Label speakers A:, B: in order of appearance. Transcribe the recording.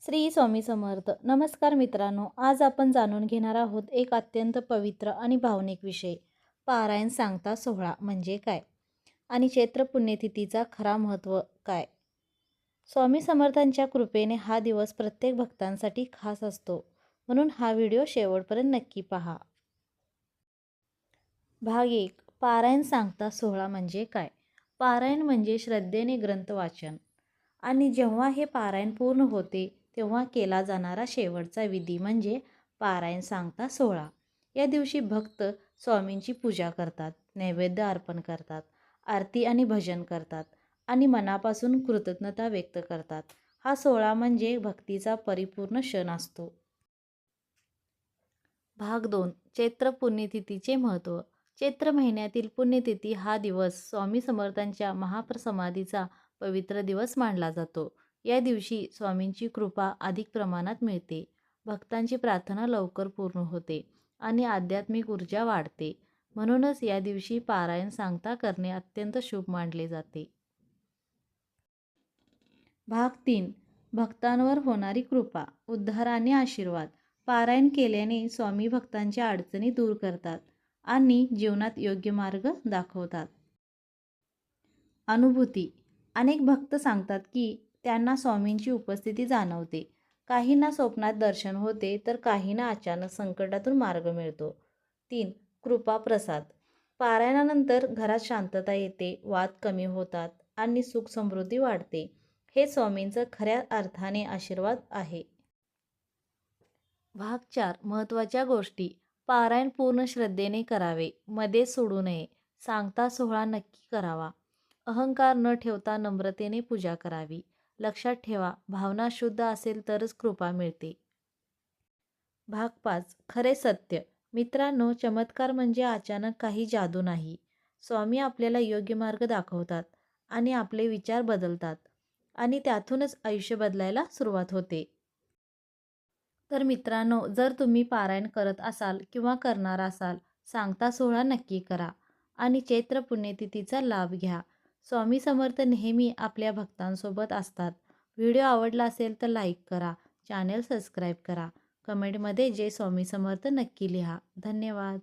A: श्री स्वामी समर्थ. नमस्कार मित्रांनो, आज आपण जाणून घेणार आहोत एक अत्यंत पवित्र आणि भावनिक विषय. पारायण सांगता सोहळा म्हणजे काय आणि चैत्र पुण्यतिथीचा खरा महत्त्व काय. स्वामी समर्थांच्या कृपेने हा दिवस प्रत्येक भक्तांसाठी खास असतो, म्हणून हा व्हिडिओ शेवटपर्यंत नक्की पहा. भाग 1. पारायण सांगता सोहळा म्हणजे काय. पारायण म्हणजे श्रद्धेने ग्रंथ वाचन, आणि जेव्हा हे पारायण पूर्ण होते तेव्हा केला जाणारा शेवटचा विधी म्हणजे पारायण सांगता सोहळा. या दिवशी भक्त स्वामींची पूजा करतात, नैवेद्य अर्पण करतात, आरती आणि भजन करतात आणि मनापासून कृतज्ञता व्यक्त करतात. हा सोहळा म्हणजे भक्तीचा परिपूर्ण क्षण असतो. भाग 2. चैत्र पुण्यतिथीचे महत्त्व. चैत्र महिन्यातील पुण्यतिथी हा दिवस स्वामी समर्थांच्या महाप्रसमाधीचा पवित्र दिवस मानला जातो. या दिवशी स्वामींची कृपा अधिक प्रमाणात मिळते, भक्तांची प्रार्थना लवकर पूर्ण होते आणि आध्यात्मिक ऊर्जा वाढते. म्हणूनच या दिवशी पारायण सांगता करणे अत्यंत शुभ मानले जाते. भाग 3. भक्तांवर होणारी कृपा, उद्धार आणि आशीर्वाद. पारायण केल्याने स्वामी भक्तांच्या अडचणी दूर करतात आणि जीवनात योग्य मार्ग दाखवतात. अनुभूती. अनेक भक्त सांगतात की त्यांना स्वामींची उपस्थिती जाणवते. काहींना स्वप्नात दर्शन होते, तर काहींना अचानक संकटातून मार्ग मिळतो. 3. कृपा प्रसाद. पारायणानंतर घरात शांतता येते, वाद कमी होतात आणि सुख समृद्धी वाढते. हे स्वामींचं खऱ्या अर्थाने आशीर्वाद आहे. भाग 4. महत्त्वाच्या गोष्टी. पारायण पूर्ण श्रद्धेने करावे, मध्ये सोडू नये. सांगता सोहळा नक्की करावा. अहंकार न ठेवता नम्रतेने पूजा करावी. लक्षात ठेवा, भावना शुद्ध असेल तरच कृपा मिळते. भाग 5. खरे सत्य. मित्रांनो, चमत्कार म्हणजे अचानक काही जादू नाही. स्वामी आपल्याला योग्य मार्ग दाखवतात आणि आपले विचार बदलतात आणि त्यातूनच आयुष्य बदलायला सुरुवात होते. तर मित्रांनो, जर तुम्ही पारायण करत असाल किंवा करणार असाल, सांगता सोहळा नक्की करा आणि चैत्र पुण्यतिथीचा लाभ घ्या. स्वामी समर्थ नेहमी आपल्या भक्तांसोबत असतात. व्हिडिओ आवडला असेल तर लाईक करा, चॅनल सबस्क्राईब करा, कमेंटमध्ये जय स्वामी समर्थ नक्की लिहा. धन्यवाद.